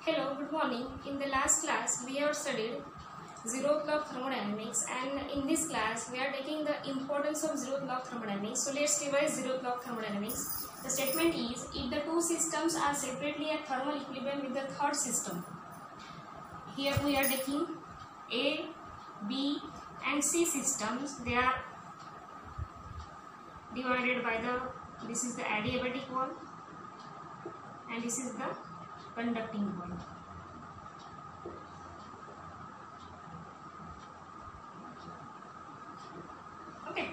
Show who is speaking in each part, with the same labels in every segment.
Speaker 1: Hello, good morning. In the last class, we have studied zeroth law of thermodynamics, and in this class, we are taking the importance of zeroth law of thermodynamics. So let's revise zeroth law of thermodynamics. The statement is, if the two systems are separately at thermal equilibrium with the third system, here we are taking A, B and C systems. They are divided by this is the adiabatic wall and this is the conducting wall. Okay.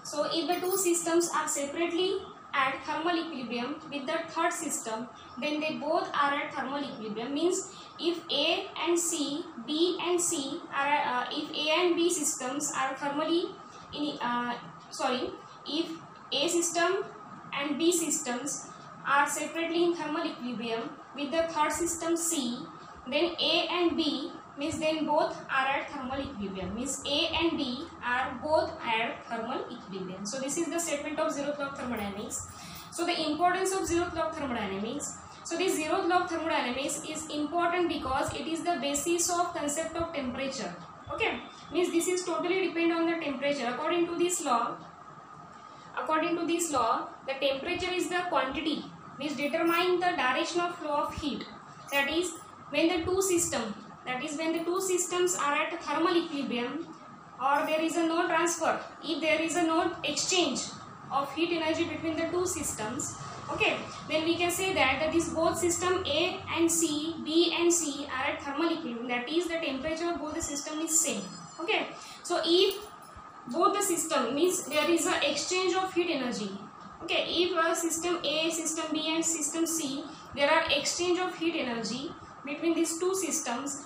Speaker 1: So if the two systems are separately at thermal equilibrium with the third system, then they both are at thermal equilibrium. Means if A and C, B and C are if A and B systems are thermally if A system and B systems are separately in thermal equilibrium with the third system C, then A and B means then both are at thermal equilibrium. Means A and B are both at thermal equilibrium. So this is the statement of zeroth law of thermodynamics. So the importance of zeroth law of thermodynamics. So this zeroth law of thermodynamics is important because it is the basis of concept of temperature. Okay, means this is totally depend on the temperature. According to this law, the temperature is the quantity which determine the direction of flow of heat. That is when the two systems are at thermal equilibrium, or there is a no transfer, if there is a no exchange of heat energy between the two systems, okay, then we can say that this both system A and C, B and C are at thermal equilibrium. That is the temperature of both the system is same. Okay, so if both the system means there is a exchange of heat energy. Okay, if system A, system B and system C, there are exchange of heat energy between these two systems,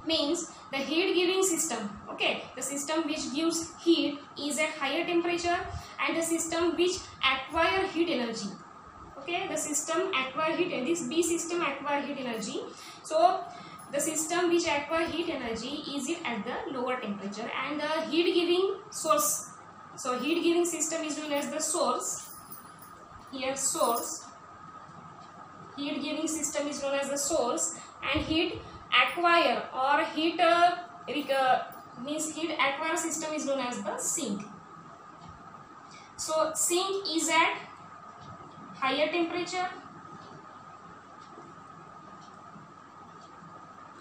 Speaker 1: means the heat giving system, okay, the system which gives heat is at higher temperature, and the system which acquire heat energy, okay, the system acquire heat, and this B system acquire heat energy. So the system which acquire heat energy is it at the lower temperature, and the heat giving source, so heat giving system is known as the source. Here source, heat giving system is known as the source, and heat acquire or heat heat acquire system is known as the sink. So sink is at higher temperature,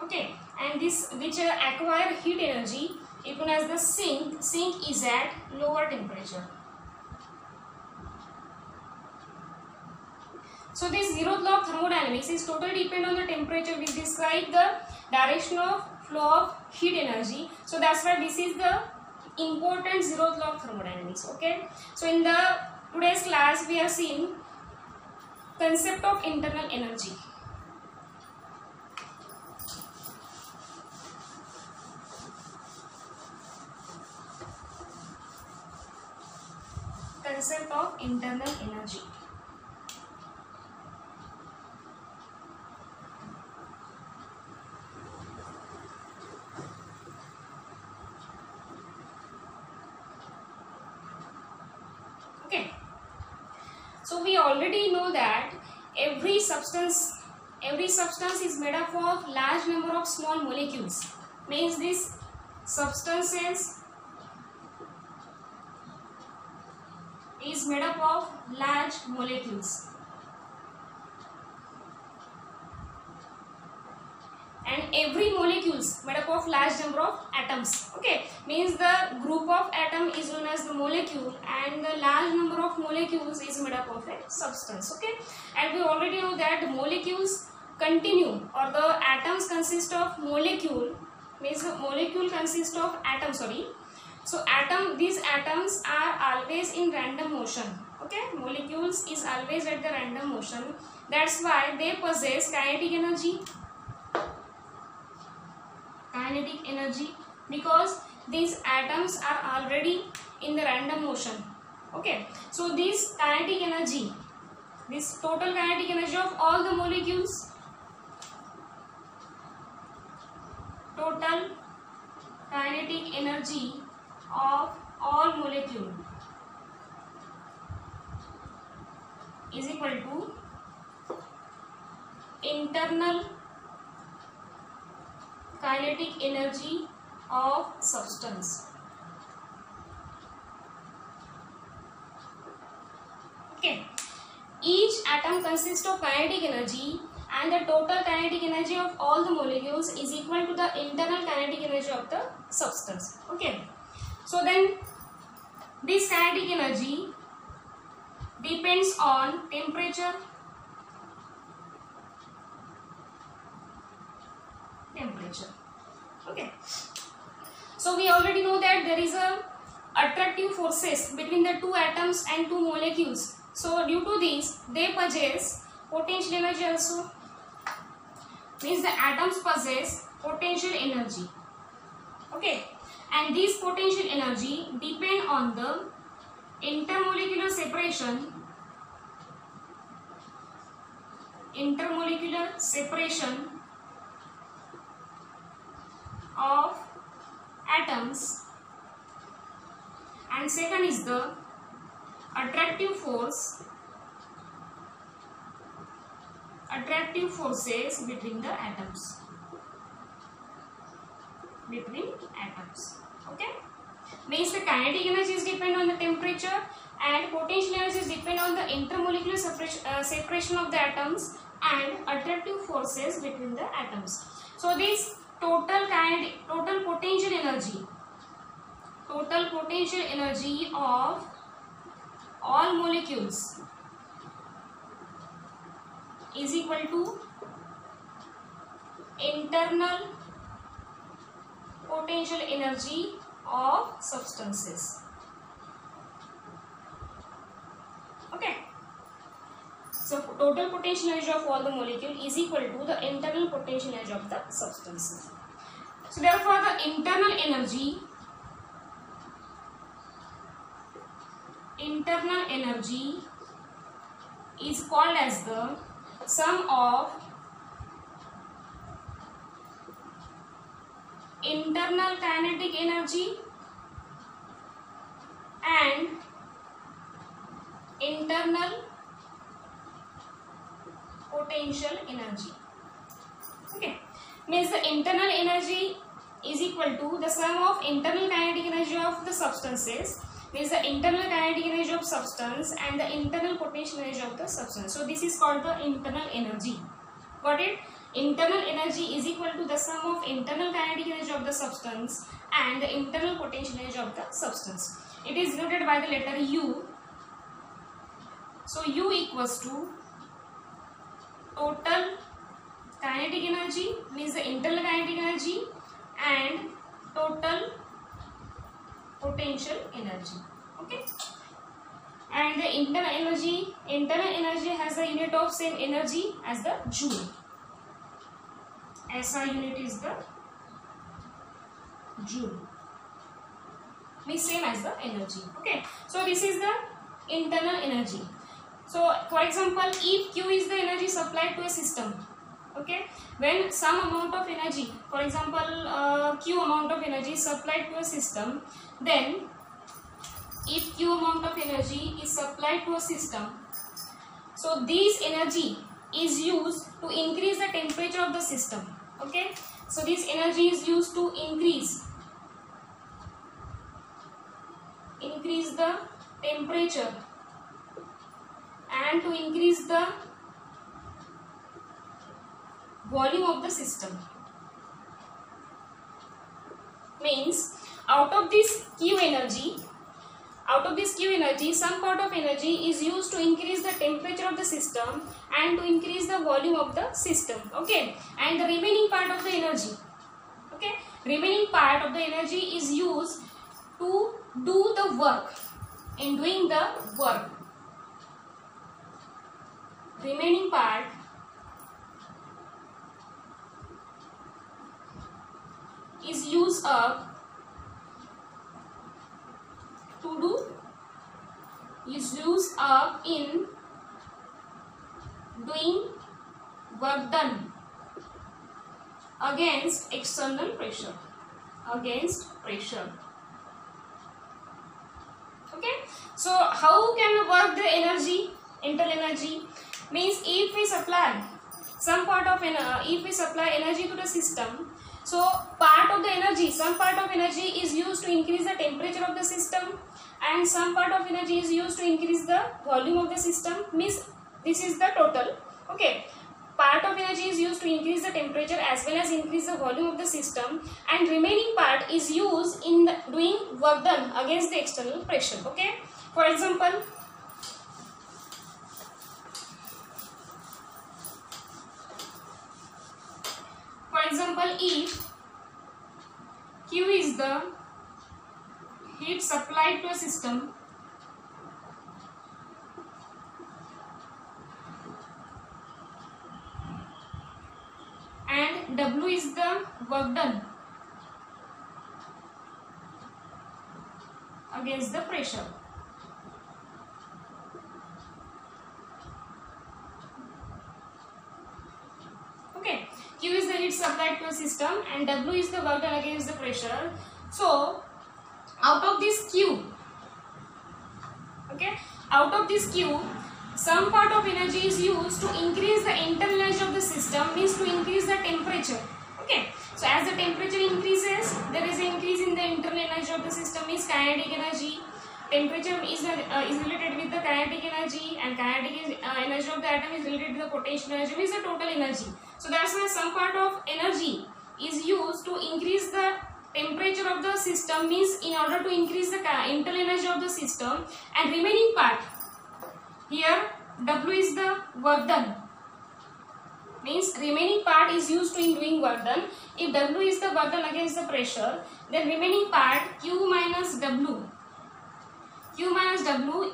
Speaker 1: okay, and this which acquire heat energy is known as the sink. Sink is at lower temperature. So this zeroth law of thermodynamics is totally depend on the temperature which describe the direction of flow of heat energy. So that's why this is the important zeroth law of thermodynamics. Okay. So in the today's class we have seen concept of internal energy. Concept of internal energy. So we already know that every substance is made up of large number of small molecules. Means these substances is made up of large molecules, and every molecule is made up of large number of atoms. Okay, means the group of atom is known as the molecule, and the large number of molecules is made up of a substance. Okay, and we already know that the molecules continue, or the atoms consist of molecule, means the molecule consists of atom. So these atoms are always in random motion. Okay, molecules is always at the random motion. That's why they possess kinetic energy, because these atoms are already in the random motion. Okay, so this kinetic energy, this total kinetic energy of all the molecules, total kinetic energy of all molecules is equal to internal kinetic energy of substance. Okay. Each atom consists of kinetic energy, and the total kinetic energy of all the molecules is equal to the internal kinetic energy of the substance. Okay. So then this kinetic energy depends on temperature, okay. So we already know that there is a attractive forces between the two atoms and two molecules. So due to this, they possess potential energy also. Means the atoms possess potential energy, okay. And this potential energy depend on the intermolecular separation of atoms, and second is the attractive forces between the atoms, okay. Means the kinetic energy is depend on the temperature, and potential energy is depend on the intermolecular separation of the atoms and attractive forces between the atoms. So this total potential energy of all molecules is equal to internal potential energy of substances, okay. So total potential energy of all the molecule is equal to the internal potential energy of the substances. So therefore the internal energy is called as the sum of internal kinetic energy and internal potential energy, okay. Means the internal energy is equal to the sum of internal kinetic energy of the substances, means the internal kinetic energy of substance and the internal potential energy of the substance. So this is called the internal energy. Got it? Internal energy is equal to the sum of internal kinetic energy of the substance and the internal potential energy of the substance. It is denoted by the letter U. So U equals to total kinetic energy, means the internal kinetic energy, and total potential energy, okay. And the internal energy has the unit of same energy as the joule. SI unit is the joule, means same as the energy, okay. So this is the internal energy. So for example, if Q is the energy supplied to a system, okay, when some amount of energy, for example Q amount of energy is supplied to a system, then if Q amount of energy is supplied to a system, so this energy is used to increase the temperature of the system, okay. So this energy is used to increase the temperature and to increase the volume of the system. Means out of this Q energy, some part of energy is used to increase the temperature of the system and to increase the volume of the system, okay. And the remaining part of the energy, okay, remaining part of the energy is used to do the work. In doing the work, remaining part is used up in doing work done against external pressure, okay. So how can work the energy, internal energy? Means if we supply some part of if we supply energy to the system, so part of the energy, some part of energy is used to increase the temperature of the system, and some part of energy is used to increase the volume of the system. Means this is the total. Okay, part of energy is used to increase the temperature as well as increase the volume of the system, and remaining part is used in doing work done against the external pressure. Okay, for example, if Q is the heat supplied to a system and W is the work done against the pressure. Okay, Q is the heat supplied to a system and W is the work done against the pressure. So out of this Q, okay, out of this Q, some part of energy is used to increase the internal energy of the system, means to increase the temperature. Okay, so as the temperature increases, there is an increase in the internal energy of the system, means kinetic energy. Temperature is related with the kinetic energy, and kinetic energy of the atom is related to the potential energy, means the total energy. So that's why some part of energy is used to increase the temperature of the system, means in order to increase the internal energy of the system, and remaining part, here W is the work done, means remaining part is used to in doing work done. If W is the work done against the pressure, then remaining part Q minus W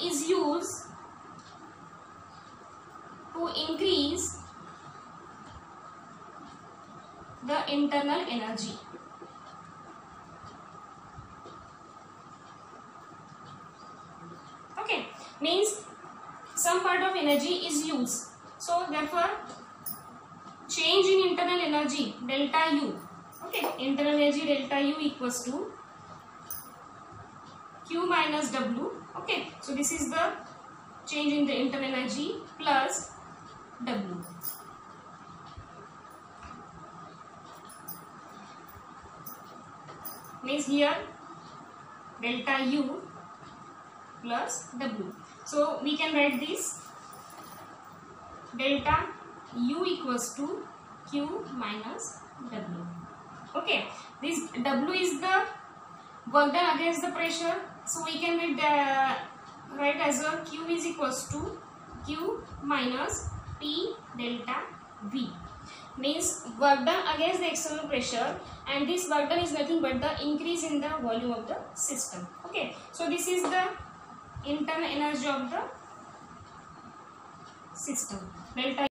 Speaker 1: is used to increase the internal energy. Okay, means some part of energy is used. So therefore change in internal energy delta U. Okay, internal energy delta U equals to Q minus W. Okay, so this is the change in the internal energy plus W. Means here delta U plus W. So we can write this delta U equals to Q minus W. Okay, this W is the work done against the pressure. So we can write as a Q is equals to Q minus P delta V. Means work done against the external pressure, and this work done is nothing but the increase in the volume of the system. Okay, so this is the internal energy of the system delta